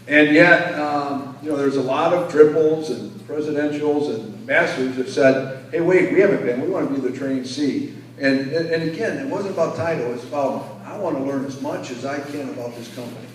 And yet, there's a lot of triples and presidentials and ambassadors that said, hey, wait, we haven't been. We want to be the trained C. And again, it wasn't about title. It's about, I want to learn as much as I can about this company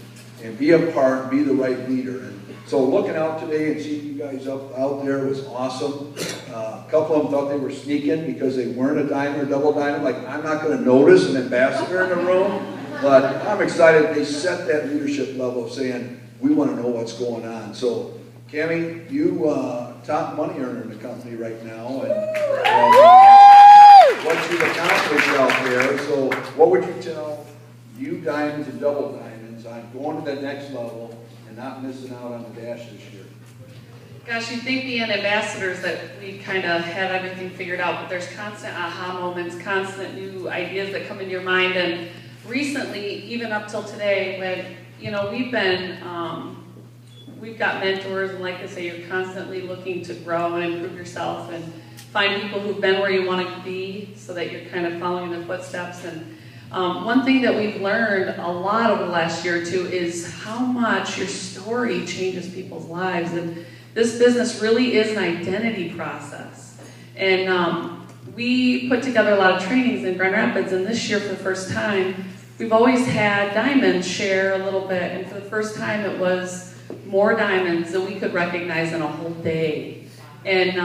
and be a part, be the right leader. And so looking out today and seeing you guys out there was awesome. A couple of them thought they were sneaking because they weren't a diamond or double diamond. Like, I'm not going to notice an ambassador in the room. But I'm excited they set that leadership level of saying, we want to know what's going on. So, Cammie, you top money earner in the company right now, and what you've accomplished out there. So, what would you tell you diamonds and double diamonds on going to that next level and not missing out on the dash this year? Gosh, you'd think being ambassadors that we kind of had everything figured out, but there's constant aha moments, constant new ideas that come in your mind. And recently, even up till today, when we've got mentors, and like I say, you're constantly looking to grow and improve yourself and find people who've been where you want to be so that you're kind of following their footsteps. And one thing that we've learned a lot over the last year or two is how much your story changes people's lives. And this business really is an identity process. And we put together a lot of trainings in Grand Rapids, and this year for the first time, we've always had diamonds share a little bit, and for the first time it was more diamonds than we could recognize in a whole day. And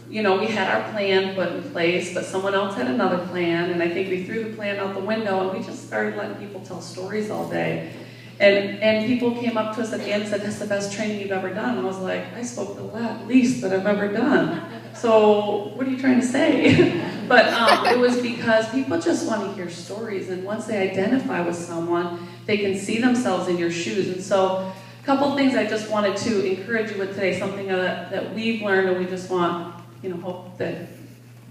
we had our plan put in place, but someone else had another plan, and I think we threw the plan out the window, and we just started letting people tell stories all day. And people came up to us at the end and said, that's the best training you've ever done. And I was like, I spoke the least that I've ever done. So what are you trying to say? But it was because people just want to hear stories. And once they identify with someone, they can see themselves in your shoes. And so a couple things I just wanted to encourage you with today, something that we've learned and we just want, hope that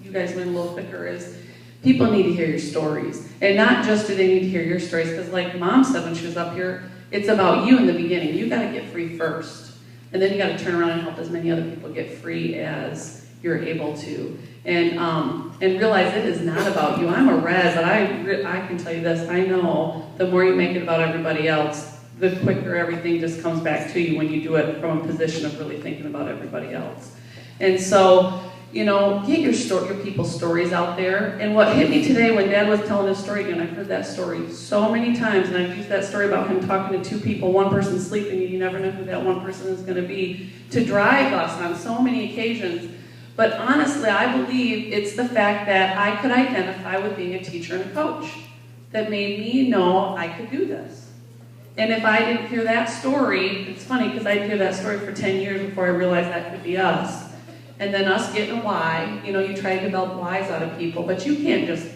you guys learn a little quicker is, people need to hear your stories. And not just do they need to hear your stories, because like Mom said when she was up here, it's about you in the beginning. You got to get free first. And then you got to turn around and help as many other people get free as you're able to. And realize it is not about you. I'm a res, but I can tell you this. I know the more you make it about everybody else, the quicker everything just comes back to you when you do it from a position of really thinking about everybody else. And so, get your people's stories out there. And what hit me today when Dad was telling his story again, I've heard that story so many times, and I've used that story about him talking to two people, one person sleeping, and you never know who that one person is going to be, to drive us on so many occasions. But honestly, I believe it's the fact that I could identify with being a teacher and a coach that made me know I could do this. And if I didn't hear that story, it's funny because I'd hear that story for 10 years before I realized that could be us. And then us getting a why, you try to develop whys out of people, but you can't just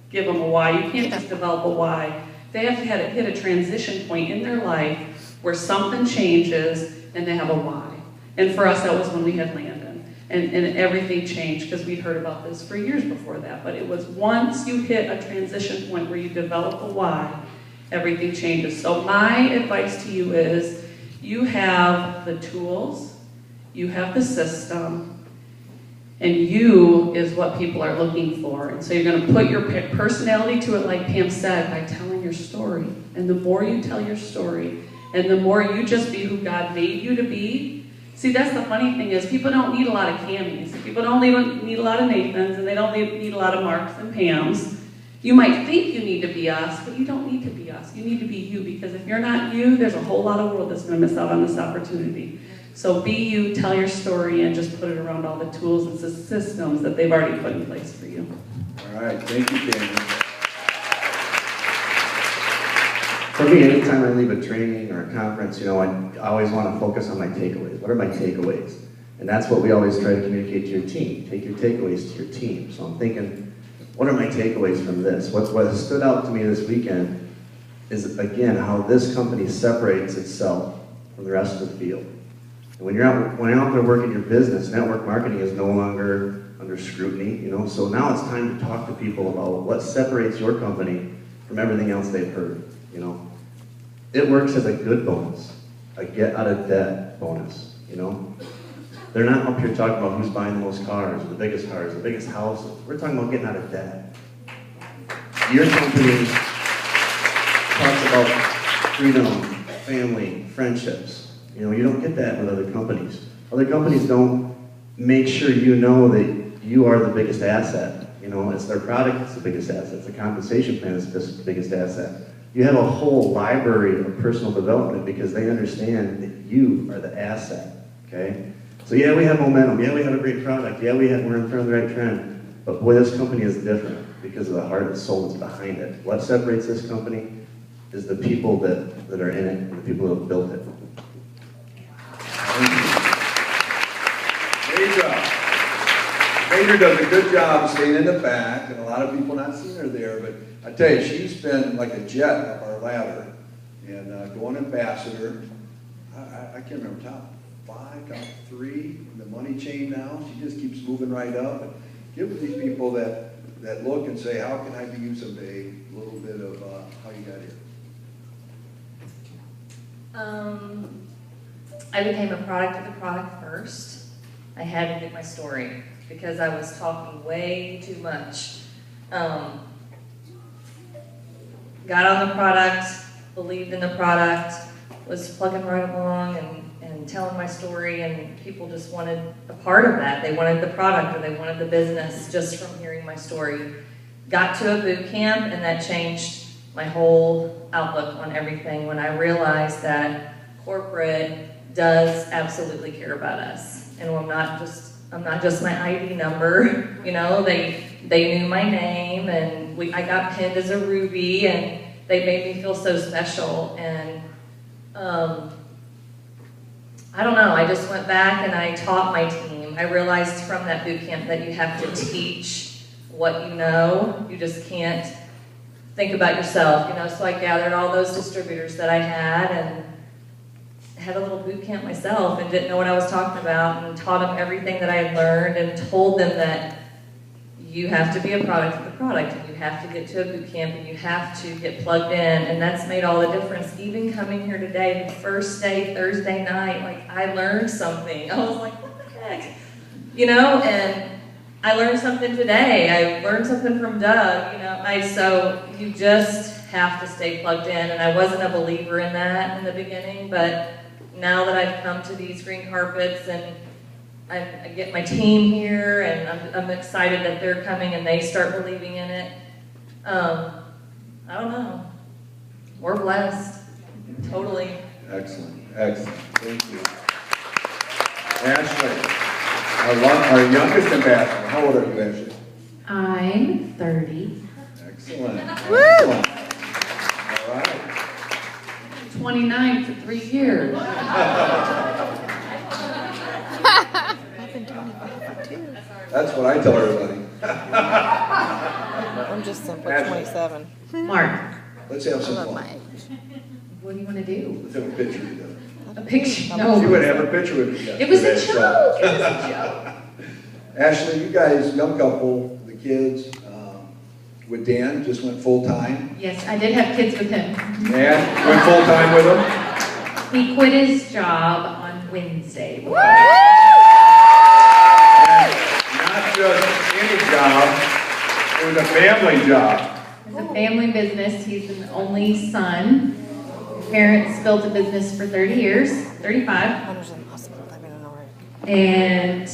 give them a why. You can't just develop a why. They have to hit a transition point in their life where something changes and they have a why. And for us, that was when we had Landon. And everything changed because we'd heard about this for years before that. But it was once you hit a transition point where you develop a why, everything changes. So my advice to you is, you have the tools, you have the system, and you is what people are looking for. And so you're going to put your personality to it, like Pam said, by telling your story. And the more you tell your story, and the more you just be who God made you to be. See, that's the funny thing is, people don't need a lot of Cammies. People don't need a lot of Nathans, and they don't need a lot of Marks and Pams. You might think you need to be us, but you don't need to be us. You need to be you, because if you're not you, there's a whole lot of world that's going to miss out on this opportunity. So be you, tell your story, and just put it around all the tools and systems that they've already put in place for you. All right, thank you, Cammie. For me, anytime I leave a training or a conference, I always want to focus on my takeaways. What are my takeaways? And that's what we always try to communicate to your team. Take your takeaways to your team. So I'm thinking, what are my takeaways from this? What has stood out to me this weekend is, again, how this company separates itself from the rest of the field. And when you're out there working your business, network marketing is no longer under scrutiny, So now it's time to talk to people about what separates your company from everything else they've heard, Itworks as a good bonus, a get out of debt bonus, They're not up here talking about who's buying the most cars, or the biggest houses. We're talking about getting out of debt. Your company talks about freedom, family, friendships. You know, you don't get that with other companies. Other companies don't make sure you know that you are the biggest asset. You know, it's their product that's the biggest asset. It's the compensation plan that's the biggest asset. You have a whole library of personal development because they understand that you are the asset, okay? So yeah, we have momentum. Yeah, we have a great product. Yeah, we're in front of the right trend. But boy, this company is different because of the heart and soul that's behind it. What separates this company is the people that are in it, and the people who have built it. Major does a good job staying in the back, and a lot of people not seeing her there, but I tell you, she's been like a jet up our ladder, and going ambassador. I can't remember, top 5, top 3 in the money chain now. She just keeps moving right up. And give these people that look and say, how can I be you someday? A little bit of how you got here. I became a product of the product first. I had to get my story because I was talking way too much. Got on the product, believed in the product, was plugging right along and telling my story, and people just wanted a part of that. They wanted the product or they wanted the business just from hearing my story. Got to a boot camp, and that changed my whole outlook on everything when I realized that corporate does absolutely care about us. And I'm not just my ID number, you know, they knew my name, and I got pinned as a Ruby, and they made me feel so special. And I don't know, I just went back and I taught my team. I realized from that boot camp that you have to teach what you know. You just can't think about yourself, you know. So I gathered all those distributors that I had and had a little boot camp myself and didn't know what I was talking about, and taught them everything that I had learned and told them that you have to be a product of the product, and you have to get to a boot camp, and you have to get plugged in, and that's made all the difference. Even coming here today, the first day, Thursday night, like, I learned something. I was like, what the heck? You know, and I learned something today. I learned something from Doug, you know. So you just have to stay plugged in, and I wasn't a believer in that in the beginning, but now that I've come to these green carpets and I get my team here, and I'm excited that they're coming and they start believing in it. I don't know. We're blessed. Totally. Excellent, excellent. Thank you. Ashley, our youngest ambassador. How old are you, Ashley? I'm 30. Excellent. Excellent. All right. 29 for 3 years. That's what I tell everybody. I'm just simple, Ashley. 27. Mark, Let's have I some love fun. my age. what do you want to do? Let's have a picture together. A picture? She No. would have a picture with me yesterday. It was a so- joke. It was a joke. Ashley, you guys, young couple, the kids, with Dan, just went full-time. Yes, I did have kids with him. And went full-time with him. He quit his job on Wednesday. And not just any job, it was a family job. It's a family business. He's an only son. His parents built a business for 30 years, 35. Wonders impossible. I mean, I know, right? And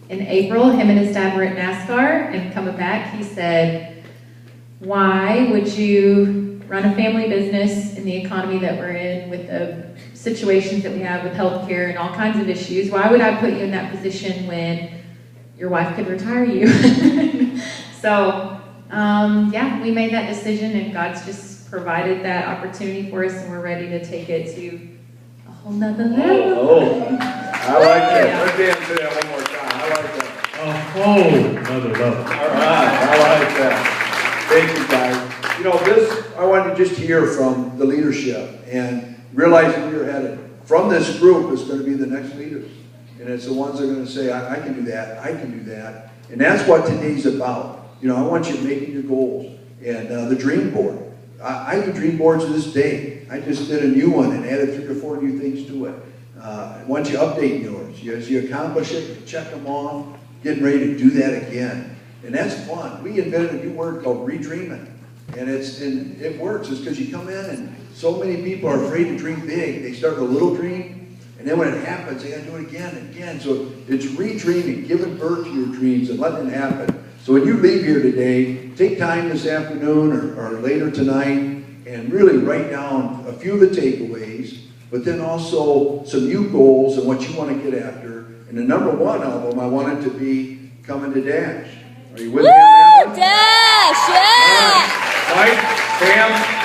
in April, him and his dad were at NASCAR, and coming back, he said, why would you run a family business in the economy that we're in with the situations that we have with healthcare and all kinds of issues? Why would I put you in that position when your wife could retire you? So, yeah, we made that decision, and God's just provided that opportunity for us, and we're ready to take it to a whole nother level. Oh, I like that. Let's dance to that one more time. I like that. Another level. All right, I like that. Thank you, guys. You know, this, I wanted to just hear from the leadership and realizing where you're headed. From this group is going to be the next leaders. And it's the ones that are going to say, I can do that, I can do that. And that's what today's about. You know, I want you making your goals. And the dream board. I do dream boards to this day. I just did a new one and added 3 or 4 new things to it. Once you update yours, as you accomplish it, you check them off, getting ready to do that again. And that's fun. We invented a new word called redreaming. And it works. It's because you come in and so many people are afraid to dream big. They start with a little dream, and then when it happens, they got to do it again and again. So it's re-dreaming, giving birth to your dreams and letting it happen. So when you leave here today, take time this afternoon or later tonight and really write down a few of the takeaways, but then also some new goals and what you want to get after. And the number one of them, I want it to be coming to Dash. Are you with me on that one? Dash, yeah! Mike, Sam,